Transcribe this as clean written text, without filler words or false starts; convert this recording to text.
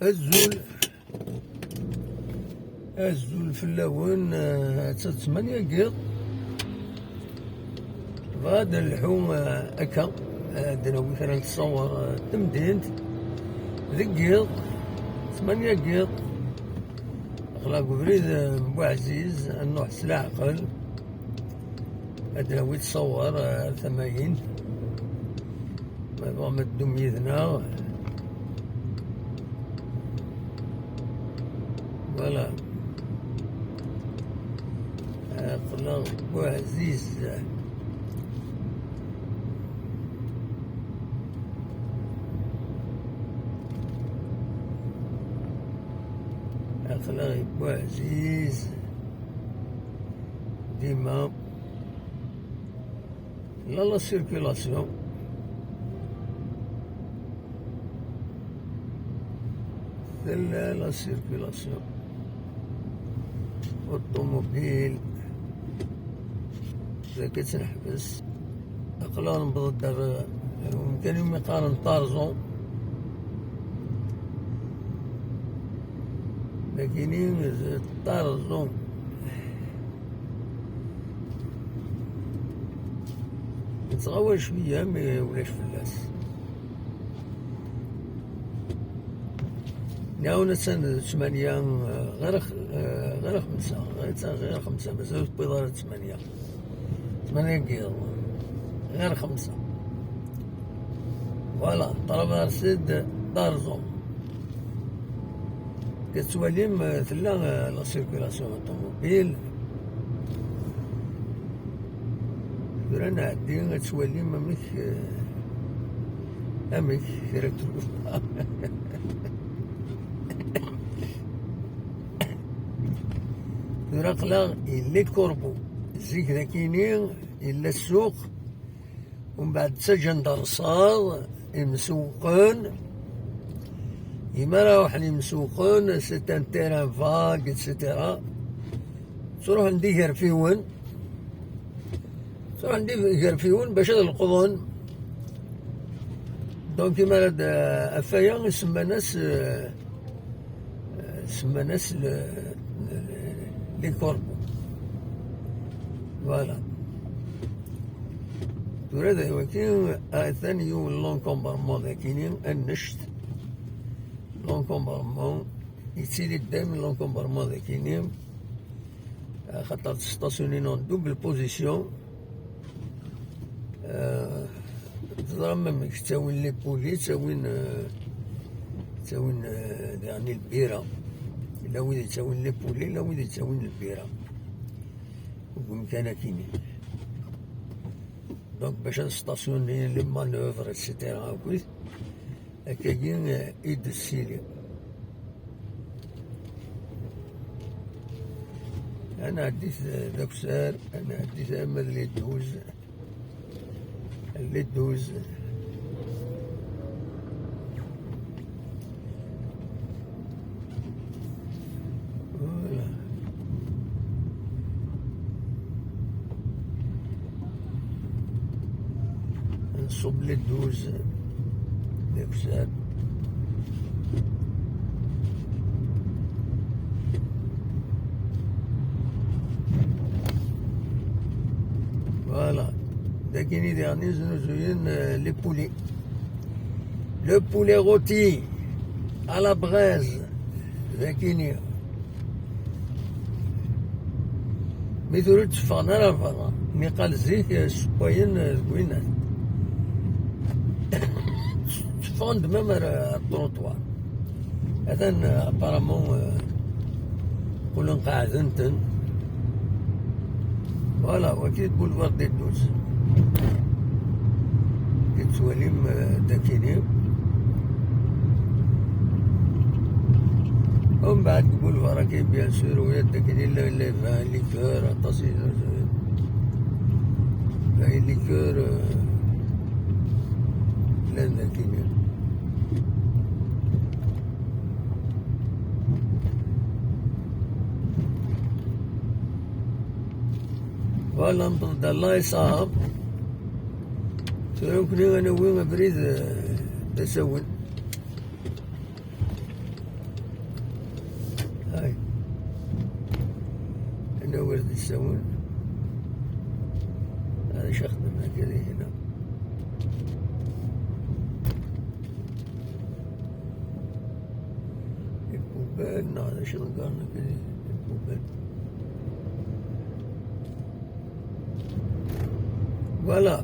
الزول في اللون ثمانية قيط غادا اللحوم أكا عندنا مثلا تصور تمدينت ذي قيط 8 قيط أخلاق بريد بوعزيز النوع سلاح عقل عندنا ويتصور 80 ما يبغى مدوم يذنا ولا أخلاق بوعزيز أخلاق بوعزيز ديما لا سيركيلاسيون لا سيركيلاسيون والطوموبيل إذا كنت نحبس أقلا نبض دار يمكن يوم يقارن طارزون لكن طارزون نتغوى شوية ما ولاش فلاس ناونا سنة 8 غير 5 غير 5 مازال بيضارة 8 كيلو غير 5 فوالا طلب رصيد طارزون كتوليم ثلا لا سيركيلاسيون الطوموبيل رانا عادي توليم امك كرا تروح رقلا إلا كوربو زيك ذاكيني إلا السوق ومن بعد سجن درصاد مسوقون إما راوحني مسوقون ستان تيران فاق اتسيتيرا تروح ندي هرفيون باش هذا القضون دونك كيما هاد أفايا سما ناس لي كوربو فوالا تورا ذا ولكن ثاني يوم لون كومبارمون ذاكيني النشت لون كومبارمون يتسيلي دايما لون كومبارمون ذاكيني خاطر ستاسيونينون دوبل بوزيسيون تضرب مامك تساوين لي بولي تساوين يعني البيرة لا وين يتساوين لي بولي لا وين يتساوين البيرة وبمكانها كيني دونك باش نستاسيوني لي مانوفر اتسيتيرا هاكويت هكاكين ايد السيري انا عديت داك السهر انا عديت اما اللي دوز نصب لي دوز داك السهر فوالا داكيني ديرني زوين لي بولي لو بولي غوتي على بغاز داكيني ميثورو تفغنا راه فغنا مي قال زيت سباين زوينات تفغن ميم الطروطوار هذا ابارامون كلن قاعدنتن فوالا وكي بولفار دي دوز كتوليم داكيني ومن بعد بولفار كاين بيان سور ويا داكيني لا فان ليكور عطاسي كاين ليكور لا داكيني فوالا نبض الله يصاب يمكن أنا وين بريد تسون يسوون. هذا شخدمنا كذا هنا. البوبان هذا شنو قالنا كذا البوبان. فوالا